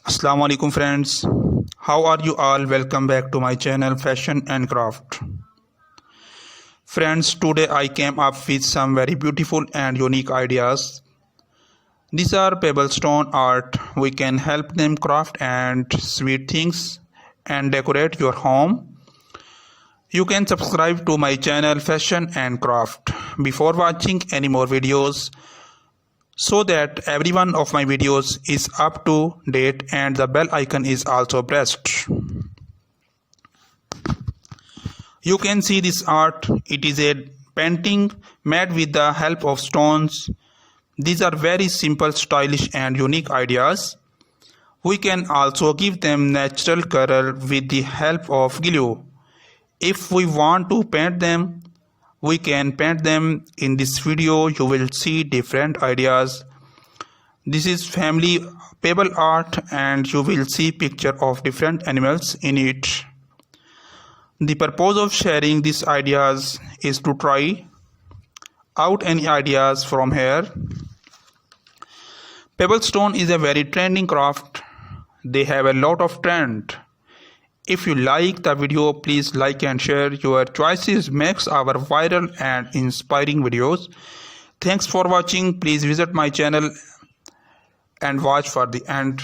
Assalamu alaikum friends, how are you all? Welcome back to my channel Fashion and Craft. Friends, today I came up with some very beautiful and unique ideas. These are pebble stone art. We can help them craft and sweet things and decorate your home. You can subscribe to my channel Fashion and Craft before watching any more videos, so that every one of my videos is up to date and the bell icon is also pressed. You can see this art. It is a painting made with the help of stones. These are very simple, stylish and unique ideas. We can also give them natural color with the help of glue. If we want to paint them, we can paint them. In this video you will see different ideas. This is family pebble art and you will see picture of different animals in it. The purpose of sharing these ideas is to try out any ideas from here. Pebble stone is a very trending craft. They have a lot of trend. If you like the video, please like and share. Your choices makes our viral and inspiring videos. Thanks for watching. Please visit my channel and watch for the end.